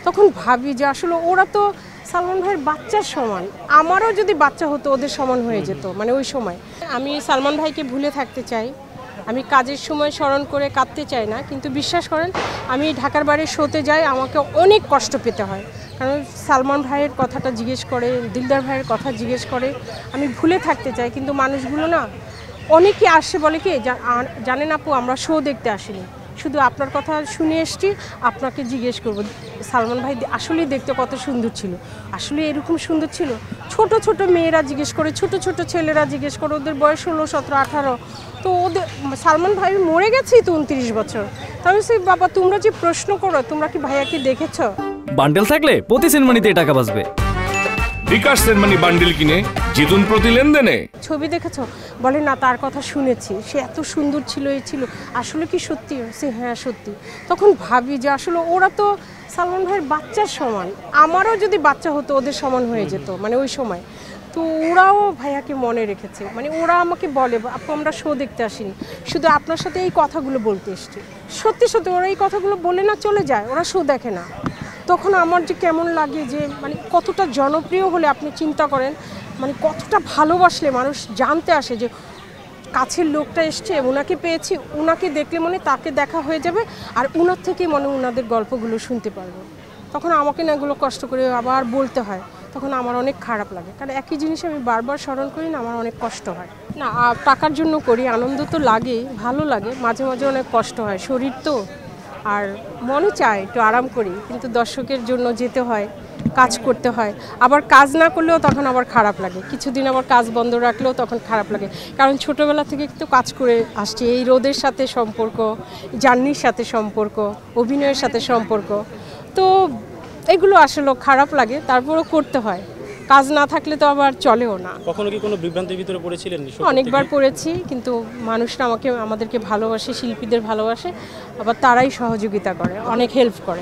তখন ভাবি যে আসলে ওরা তো সালমান ভাইয়ের বাচ্চার সমান, আমারও যদি বাচ্চা হতো ওদের সমান হয়ে যেত। মানে ওই সময় আমি সালমান ভাইকে ভুলে থাকতে চাই, আমি কাজের সময় স্মরণ করে কাঁদতে চাই না, কিন্তু বিশ্বাস করেন আমি ঢাকার বাড়ির শোতে যাই, আমাকে অনেক কষ্ট পেতে হয়। কারণ সালমান ভাইয়ের কথাটা জিজ্ঞেস করে, দিলদার ভাইয়ের কথা জিজ্ঞেস করে, আমি ভুলে থাকতে চাই। কিন্তু মানুষগুলো না অনেকে আসে বলে কি জানেন আপু, আমরা শো দেখতে আসিনি, শুধু আপনার কথা শুনে এসছি, আপনাকে জিজ্ঞেস করব সালমান ভাই আসলেই দেখতে কত সুন্দর ছিল, আসলে এরকম সুন্দর ছিল। ছোট ছোট মেয়েরা জিজ্ঞেস করে, ছোট ছোট ছেলেরা জিজ্ঞেস করে, ওদের বয়স 16, 17, 18। তো ওদের সালমান ভাই মরে গেছেই তো 29 বছর। তাহলে সেই বাবা তোমরা যে প্রশ্ন করো, তোমরা কি ভাইয়াকে দেখেছো? বান্ডেল থাকলে প্রতি সেনমানিতে টাকা বাঁচবে। বিকাশ সেনমানি বান্ডেল কিনে জিতুন প্রতি লেনদেনে। ছবি দেখেছো? বলে না, তার কথা শুনেছি, সে এত সুন্দর ছিল, এই ছিল, আসলে কি সত্যি? সে হ্যাঁ সত্যি। তখন ভাবি যে আসলে ওরা তো সালমান ভাইয়ের বাচ্চার সমান, আমারও যদি বাচ্চা হতো ওদের সমান হয়ে যেত। মানে ওই সময় তো ওরাও ভাইয়াকে মনে রেখেছে। মানে ওরা আমাকে বলে আপু আমরা শো দেখতে আসিনি, শুধু আপনার সাথে এই কথাগুলো বলতে এসেছি। সত্যি সত্যি ওরা এই কথাগুলো বলে না চলে যায়, ওরা শো দেখে না। তখন আমার যে কেমন লাগে যে মানে কতটা জনপ্রিয় হলে আপনি চিন্তা করেন, মানে কতটা ভালোবাসলে মানুষ জানতে আসে যে কাছের লোকটা এসছে, ওনাকে পেয়েছি, ওনাকে দেখলে মনে তাকে দেখা হয়ে যাবে, আর ওনার থেকে মনে ওনাদের গল্পগুলো শুনতে পারবো। তখন আমাকে না এগুলো কষ্ট করে আবার বলতে হয়, তখন আমার অনেক খারাপ লাগে। কারণ একই জিনিস আমি বারবার স্মরণ করি না, আমার অনেক কষ্ট হয়। না টাকার জন্য করি, আনন্দ তো লাগেই, ভালো লাগে, মাঝে মাঝে অনেক কষ্ট হয়, শরীর তো, আর মনে চায় একটু আরাম করি, কিন্তু দর্শকের জন্য যেতে হয়, কাজ করতে হয়। আবার কাজ না করলেও তখন আবার খারাপ লাগে, কিছুদিন আবার কাজ বন্ধ রাখলেও তখন খারাপ লাগে। কারণ ছোটোবেলা থেকে তো কাজ করে আসছি, এই রোদের সাথে সম্পর্ক, জার্নির সাথে সম্পর্ক, অভিনয়ের সাথে সম্পর্ক, তো এগুলো আসলে খারাপ লাগে, তারপরেও করতে হয়। কাজ না থাকলে তো আবার চলেও না। কখনো কি কোনো বিভ্রান্তির ভিতরে পড়েছিলেন? অনেকবার পড়েছি, কিন্তু মানুষরা আমাদেরকে ভালোবাসে, শিল্পীদের ভালোবাসে, আবার তারাই সহযোগিতা করে, অনেক হেল্প করে।